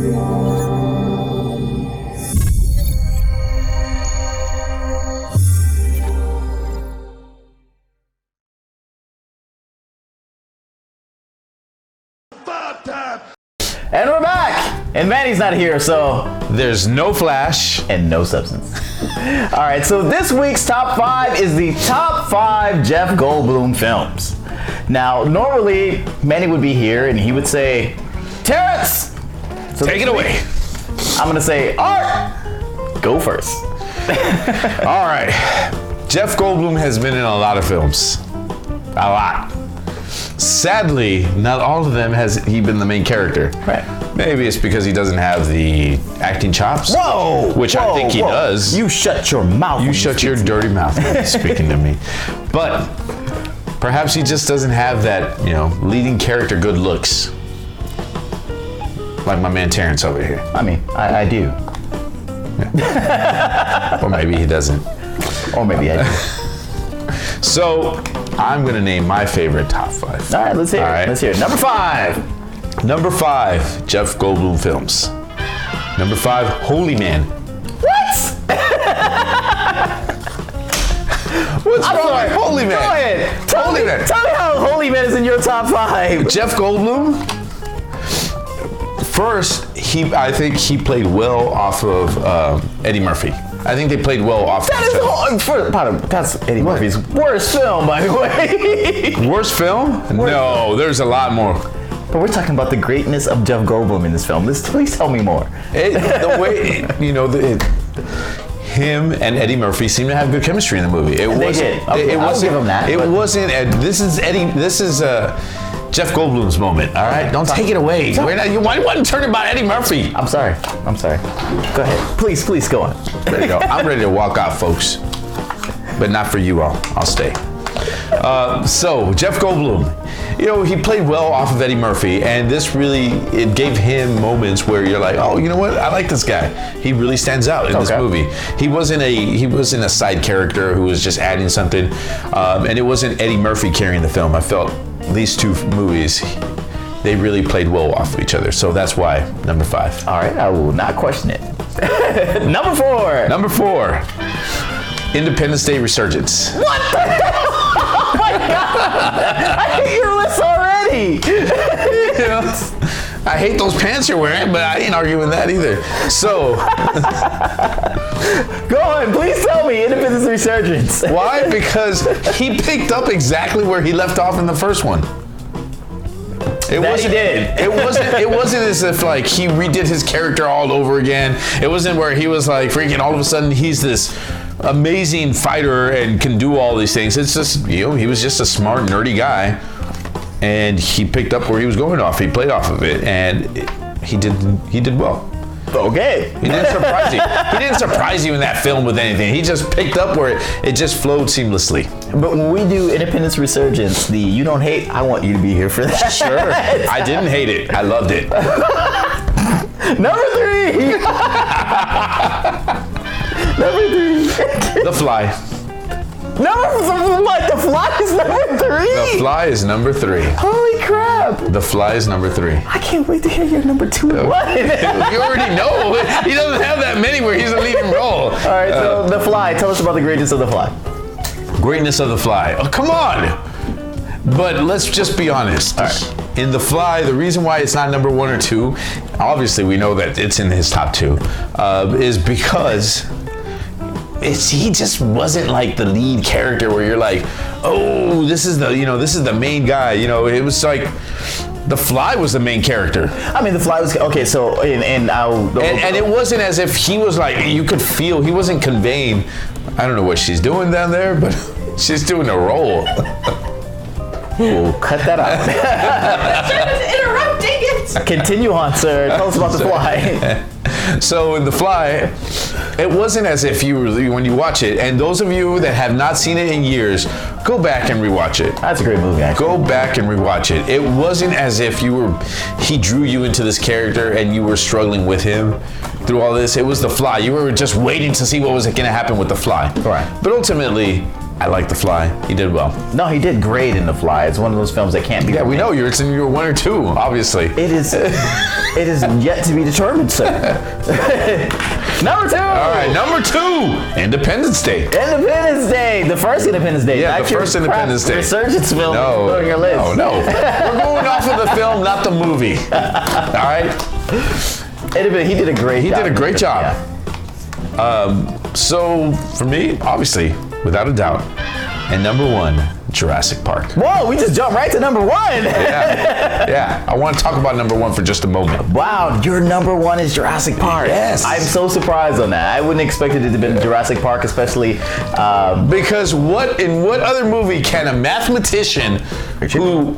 And we're back! And Manny's not here, so there's no Flash and no Substance. Alright, so this week's top 5 is the top 5 Jeff Goldblum films. Now, normally, Manny would be here and he would say, Terrence! So take it away. I'm gonna say, Art! Go first. Alright. Jeff Goldblum has been in a lot of films. A lot. Sadly, not all of them has he been the main character. Right. Maybe it's because he doesn't have the acting chops. Whoa! Which I think he does. You shut your mouth. You shut your dirty mouth when you're speaking to me. But perhaps he just doesn't have that, leading character good looks. Like my man Terrence over here. I mean, I do. Yeah. Or maybe he doesn't. Or maybe I do. So, I'm gonna name my favorite top 5. All right, let's hear it. Let's hear it. Number 5. Number 5, Jeff Goldblum films. Number 5, Holy Man. What? What's wrong with Holy Man? Go ahead. Tell me how Holy Man is in your top 5. Jeff Goldblum. First, I think he played well off of Eddie Murphy. I think they played well off. That's Eddie Murphy's worst film, by the way. Worst film? No, there's a lot more. But we're talking about the greatness of Jeff Goldblum in this film. Please tell me more. The way, him and Eddie Murphy seem to have good chemistry in the movie. They did. Okay, I'll give him that. This is Jeff Goldblum's moment. All right, don't take it away. Why you want to turn about Eddie Murphy? I'm sorry. Go ahead. Please go on. There you go. I'm ready to walk out, folks. But not for you all. I'll stay. So Jeff Goldblum, he played well off of Eddie Murphy, and it gave him moments where you're like, oh, you know what? I like this guy. He really stands out in this movie. He wasn't a side character who was just adding something, and it wasn't Eddie Murphy carrying the film. I felt these two movies, they really played well off of each other. So that's why number 5. All right, I will not question it. Number 4. Number 4, Independence Day Resurgence. What the hell? Oh my God! I hate your list already. I hate those pants you're wearing, but I ain't arguing that either. So, go on, please tell me Independence Resurgence. Why? Because he picked up exactly where he left off in the first one. It wasn't as if like he redid his character all over again. It wasn't where he was like freaking all of a sudden he's this amazing fighter and can do all these things. It's just, he was just a smart, nerdy guy. And he picked up where he was going off. He played off of it, and he did well. Okay. He didn't surprise you. He didn't surprise you in that film with anything. He just picked up where it just flowed seamlessly. But when we do Independence Resurgence, you don't hate, I want you to be here for that. Sure. I didn't hate it. I loved it. Number 3. Number 3. The Fly. What? The Fly is number 3? The Fly is number 3. Holy crap. The Fly is number 3. I can't wait to hear your number 2 and 1. You already know. He doesn't have that many where he's a leading role. All right, so The Fly. Tell us about the greatness of The Fly. Greatness of The Fly. Oh, come on. But let's just be honest. All right. In The Fly, the reason why it's not number 1 or 2, obviously we know that it's in his top 2, is because he just wasn't like the lead character where you're like, oh, this is the main guy. It was like The Fly was the main character. I mean, The Fly was okay. So and it wasn't as if he was like, you could feel he wasn't conveying. I don't know what she's doing down there, but she's doing a role. We'll cut that out. Interrupting it. Continue on, sir. Tell us about The Fly. So in The Fly, it wasn't as if when you watch it, and those of you that have not seen it in years, go back and rewatch it. That's a great movie, actually. Go back and rewatch it. It wasn't as if he drew you into this character and you were struggling with him through all this. It was The Fly. You were just waiting to see what was going to happen with The Fly. Right. But ultimately, I like The Fly. He did well. No, he did great in The Fly. It's one of those films that can't be. Yeah, we know it's in your 1 or 2, obviously. It is. It is yet to be determined, sir. Number 2. All right, number 2, Independence Day. Independence Day, the first Independence Day. Yeah, the first Independence Day. Resurgence film. No, on your list. no. We're going off of the film, not the movie. All right. He did a great. He job. did a great job. Yeah. So for me, obviously, without a doubt, and number 1, Jurassic Park. Whoa, we just jumped right to number 1. Yeah. I want to talk about number 1 for just a moment. Wow, your number 1 is Jurassic Park. Yes. I'm so surprised on that. I wouldn't expect it to have been Jurassic Park, especially. Because what other movie can a mathematician who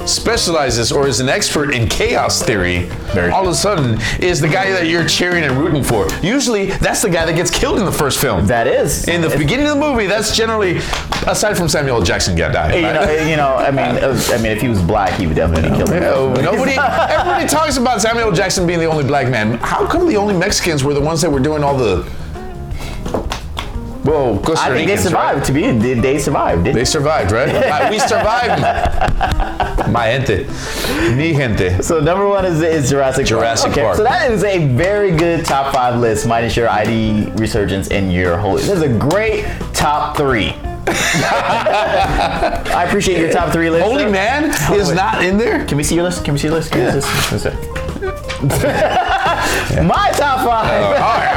specializes or is an expert in chaos theory all of a sudden is the guy that you're cheering and rooting for? Usually that's the guy that gets killed in the first film. That is. In the beginning of the movie, that's generally, aside from Samuel L. Jackson got died. I mean, if he was black, he would definitely be killed. Everybody talks about Samuel L. Jackson being the only black man. How come the only Mexicans were the ones that were doing all the... Well, Costa I think they Ricans, survived. right? They survived. They survived, right? We survived. My gente. Mi gente. So number 1 is Jurassic Park. Jurassic Park. So that is a very good top 5 list, minus your ID resurgence and your holy. This is a great top 3. I appreciate your top 3 list. Holy Man is not in there? Can we see your list? Can we see your list? My top 5. All right.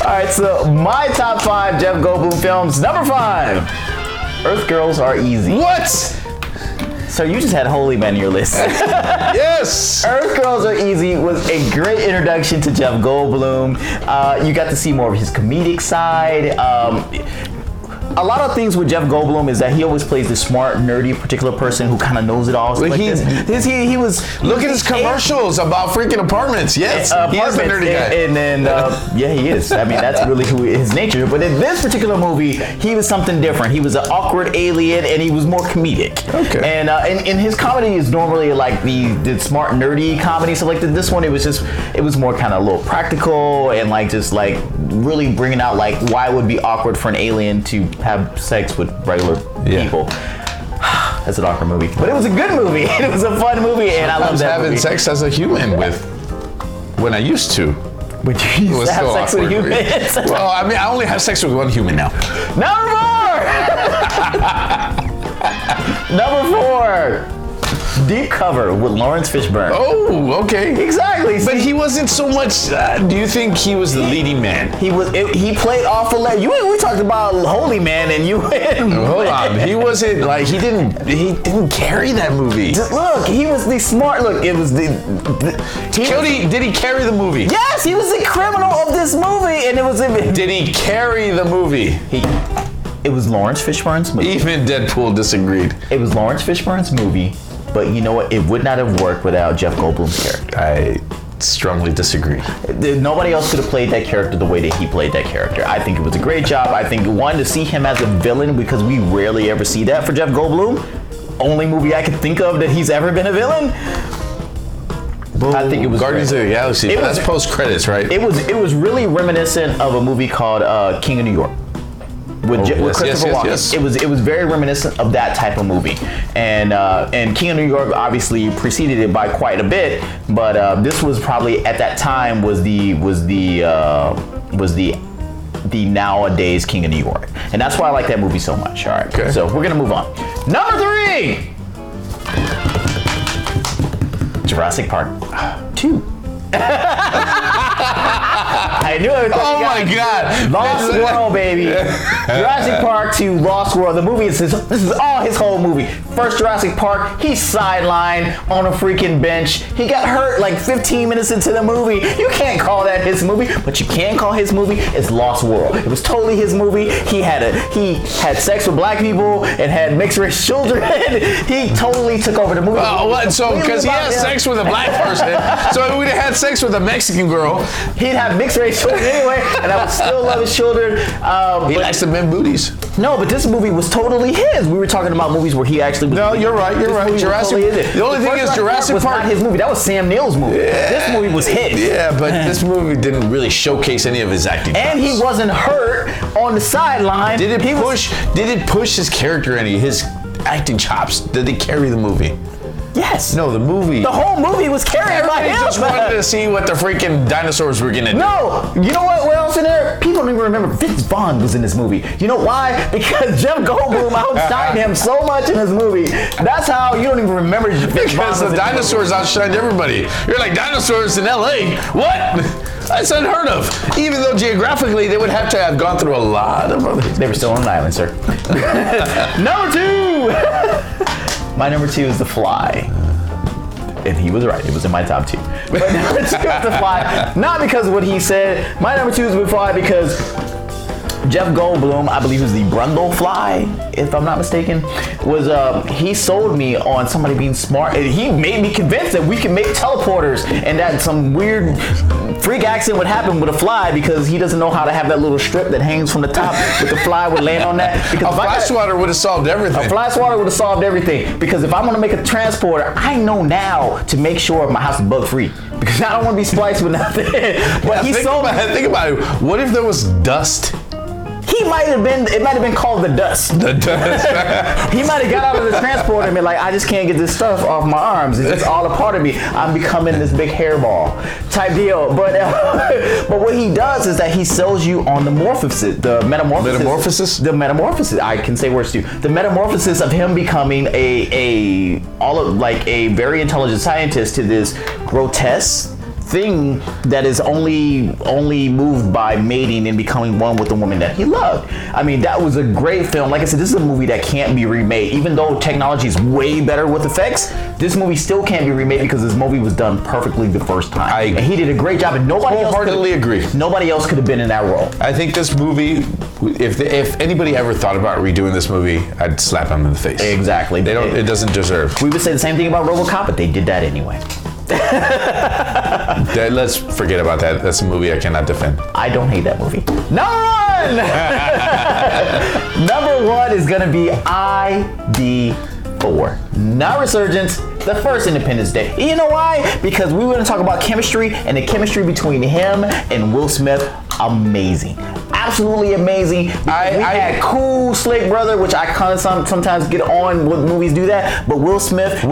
All right, so my top 5 Jeff Goldblum films. Number 5, Earth Girls Are Easy. What? So you just had Holy Man in your list. Yes. Earth Girls Are Easy was a great introduction to Jeff Goldblum. You got to see more of his comedic side. A lot of things with Jeff Goldblum is that he always plays the smart, nerdy, particular person who kind of knows it all. So Look at his commercials about freaking apartments. Yes, he is the nerdy guy. And then, yeah, he is. I mean, that's really who his nature. But in this particular movie, he was something different. He was an awkward alien, and he was more comedic. Okay. And his comedy is normally like the smart, nerdy comedy. So like this one, it was more kind of a little practical and like just like really bringing out like why it would be awkward for an alien to have sex with regular people. That's an awkward movie, but it was a good movie. It was a fun movie, and I love that having movie. sex as a human with when I used to. But you used to have sex with humans. Well, I mean, I only have sex with one human now. Number 4. Deep Cover with Lawrence Fishburne. Oh, okay. Exactly. But he wasn't so much. Do you think he was the leading man? He played awful. We talked about Holy Man, and you. Hold on. He wasn't like he didn't carry that movie. Look, he was the smart. Look, it was the. Did he carry the movie? Yes, he was the criminal of this movie, and it was. Did he carry the movie? It was Lawrence Fishburne's movie. Even Deadpool disagreed. It was Lawrence Fishburne's movie. But you know what? It would not have worked without Jeff Goldblum's character. I strongly disagree. Nobody else could have played that character the way that he played that character. I think it was a great job. I think, one, to see him as a villain, because we rarely ever see that for Jeff Goldblum. Only movie I can think of that he's ever been a villain. I think it was Guardians of the Galaxy. That's post credits, right? It was really reminiscent of a movie called King of New York. With Christopher Walken. Yes. It was very reminiscent of that type of movie, and King of New York obviously preceded it by quite a bit, but this was probably at that time was the nowadays King of New York, and that's why I like that movie so much. All right, okay. So we're gonna move on. Number 3, Jurassic Park 2. I knew it. Oh my God! Lost World, baby. Jurassic Park 2, Lost World. The movie this is all his whole movie. First Jurassic Park, he's sidelined on a freaking bench. He got hurt like 15 minutes into the movie. You can't call that his movie, but you can call his movie is Lost World. It was totally his movie. He had sex with black people and had mixed race children. He totally took over the movie. So because he has sex with a black person, so if we'd have had sex with a Mexican girl, he'd have mixed race children anyway, and I would still love his children. He likes the men booties. No, but this movie was totally his. We were talking about movies where he actually actually was. No, you're right. You're right. Jurassic. The only thing is Jurassic was Park not his movie. That was Sam Neill's movie. Yeah. This movie was his. Yeah, but this movie didn't really showcase any of his acting. And he wasn't hurt on the sideline. Did it push his character any? His acting chops? Did they carry the movie? Yes. No, the movie. The whole movie was carried by him. Just wanted to see what the freaking dinosaurs were gonna do. No, you know what else in there? People don't even remember Vince Vaughn was in this movie. You know why? Because Jeff Goldblum outshined him so much in this movie. That's how you don't even remember Vince Vaughn. Because the dinosaurs outshined everybody. You're like, dinosaurs in LA? What? That's unheard of. Even though geographically they would have to have gone through a lot of other. They were still on an island, sir. Number 2. My number 2 is The Fly. And he was right. It was in my top 2. But number 2 is The Fly. Not because of what he said. My number 2 is The Fly because Jeff Goldblum, I believe is the Brundlefly, if I'm not mistaken, was he sold me on somebody being smart, and he made me convinced that we can make teleporters, and that some weird freak accident would happen with a fly because he doesn't know how to have that little strip that hangs from the top, but the fly would land on that. Because a fly swatter would have solved everything. A fly swatter would have solved everything. Because if I want to make a transporter, I know now to make sure my house is bug free. Because I don't want to be spliced with nothing. But think about it. What if there was dust? It might have been called the dust. The dust. He might have got out of the transporter and been like, I just can't get this stuff off my arms. It's just all a part of me. I'm becoming this big hairball type deal. But what he does is that he sells you on the metamorphosis. The metamorphosis. I can say words too. The metamorphosis of him becoming a very intelligent scientist to this grotesque thing that is only moved by mating and becoming one with the woman that he loved. I mean, that was a great film. Like I said, this is a movie that can't be remade. Even though technology is way better with effects, this movie still can't be remade because this movie was done perfectly the first time. And he did a great job, and nobody else could have been in that role. I think this movie, if anybody ever thought about redoing this movie, I'd slap them in the face. Exactly. It doesn't deserve. We would say the same thing about RoboCop, but they did that anyway. Let's forget about that. That's a movie I cannot defend. I don't hate that movie. Number 1 is gonna be ID4. Not Resurgence, the first Independence Day. You know why? Because we were gonna talk about chemistry, and the chemistry between him and Will Smith, amazing. Absolutely amazing. We had cool, slick brother, which I kind of sometimes get on when movies do that. But Will Smith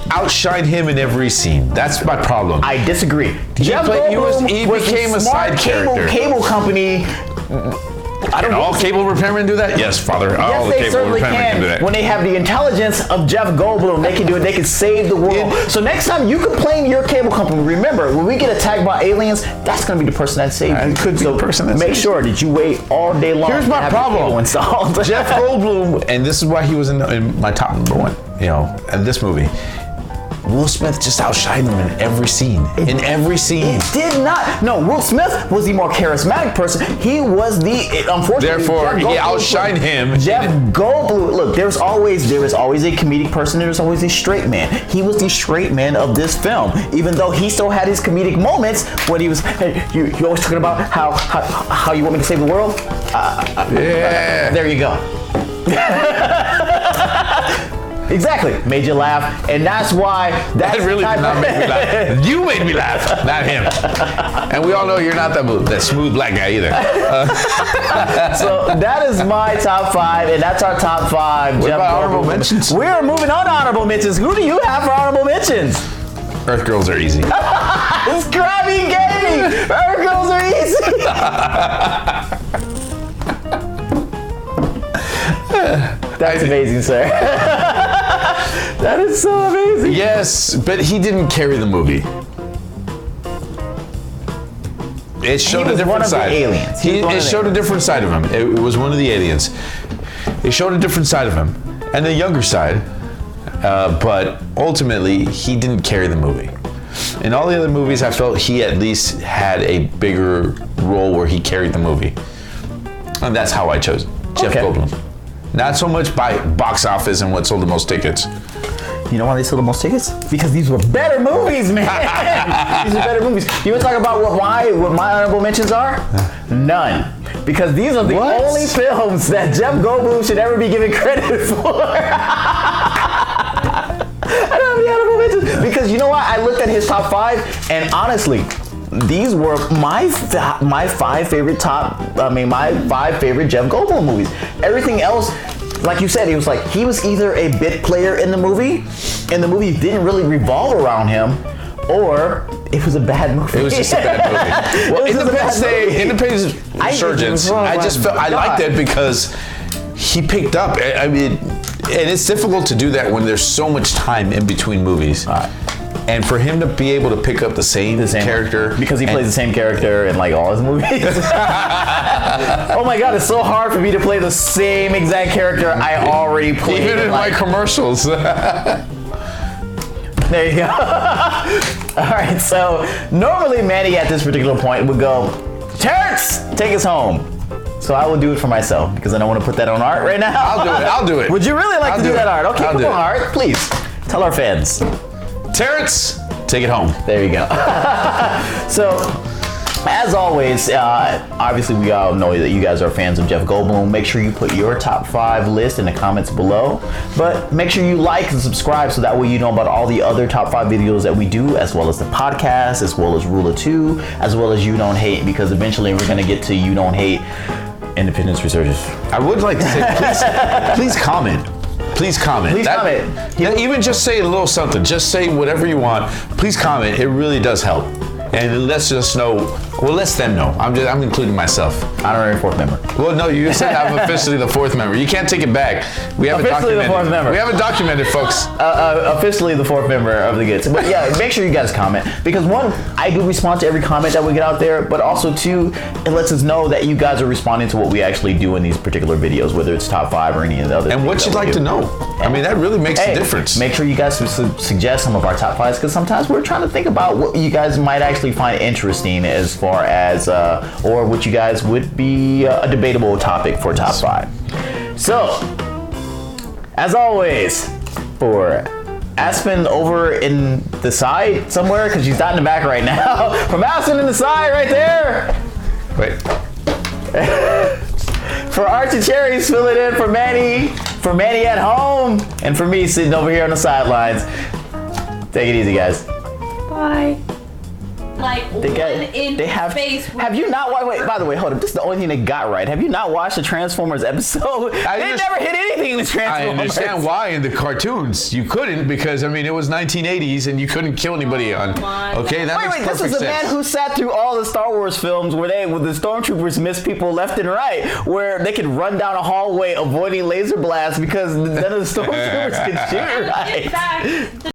outshined him in every scene. That's my problem. I disagree. He became a side character. Cable company. Can all cable repairmen do that? Yes, Father. All the cable repairmen can do that. When they have the intelligence of Jeff Goldblum, they can do it. They can save the world. So next time you complain your cable company, remember, when we get attacked by aliens, that's going to be the person that saved you. It could be the person that make sure that you wait all day long. Here's my problem. Jeff Goldblum, and this is why he was in my top number 1, in this movie. Will Smith just outshined him in every scene. It did not. No, Will Smith was the more charismatic person. He was unfortunately. Therefore, he outshined him. Jeff Goldblum. Look, there is always a comedic person. There's always a straight man. He was the straight man of this film, even though he still had his comedic moments when he was. Hey, you always talking about how you want me to save the world? Yeah. There you go. Exactly. Made you laugh, and that's why. That really did not make me laugh. You made me laugh, not him. And we all know you're not that smooth black guy either. So that is my top 5, and that's our top 5. What about honorable mentions? We're moving on to honorable mentions. Who do you have for honorable mentions? Earth Girls are easy. Scrappy Gaming! Earth Girls are easy! That's amazing, sir. That is so amazing. Yes, but he didn't carry the movie. It showed a different side. It showed a different side of him. It was one of the aliens. It showed a different side of him, and the younger side. But ultimately, he didn't carry the movie. In all the other movies, I felt he at least had a bigger role where he carried the movie, and that's how I chose Jeff Goldblum. Not so much by box office and what sold the most tickets. You know why they sold the most tickets? Because these were better movies, man. These are better movies. You want to talk about what my honorable mentions are? None. because these are the only films that Jeff Goldblum should ever be given credit for. I don't have any honorable mentions because you know what? I looked at his top 5, and honestly, these were my 5 favorite my 5 favorite Jeff Goldblum movies. Everything else, like you said, he was either a bit player in the movie, and the movie didn't really revolve around him, or it was a bad movie. It was just a bad movie. Well, Independence Resurgence, I liked it because he picked up. I mean, and it's difficult to do that when there's so much time in between movies. And for him to be able to pick up the same character. Because he plays the same character in like all his movies. Oh my God, it's so hard for me to play the same exact character I already played. Even in my commercials. There you go. All right, so normally Manny at this particular point would go, Terrence, take us home. So I will do it for myself because I don't want to put that on Art right now. I'll do it. Would you really like to do that, Art? Okay, come on, Art, please. Tell our fans. Terrence, take it home. There you go. So, as always, obviously we all know that you guys are fans of Jeff Goldblum. Make sure you put your top 5 list in the comments below. But make sure you like and subscribe so that way you know about all the other top 5 videos that we do, as well as the podcast, as well as Rule of 2, as well as You Don't Hate, because eventually we're going to get to You Don't Hate Independence Resurgence. I would like to say, please comment. Please comment. Please comment. Even just say a little something. Just say whatever you want. Please comment. It really does help. And it lets us know. Well, lets them know. I'm including myself. Honorary 4th member. Well, no, you said I'm officially the 4th member. You can't take it back. We have officially the 4th member. We have it documented, folks. Officially the 4th member of the Goods. But yeah, make sure you guys comment because 1, I do respond to every comment that we get out there, but also 2, it lets us know that you guys are responding to what we actually do in these particular videos, whether it's top 5 or any of the other. And what you'd like to know. I mean, that really makes a difference. Make sure you guys suggest some of our top 5s because sometimes we're trying to think about what you guys might actually find interesting as far as, or what you guys would be a debatable topic for top 5. So, as always, for Aspen over in the side somewhere, because she's not in the back right now. From Aspen in the side right there. Wait. For Archie Cherries filling in for Manny at home, and for me sitting over here on the sidelines. Take it easy, guys. Bye. Like space. Have you not watched? Wait, by the way, hold up. This is the only thing they got right. Have you not watched the Transformers episode? They never hit anything in the Transformers. I understand why in the cartoons you couldn't, because I mean it was 1980s and you couldn't kill anybody on. Okay, that makes perfect sense. This is the man who sat through all the Star Wars films where the stormtroopers missed people left and right, where they could run down a hallway avoiding laser blasts because none of the stormtroopers could shoot right.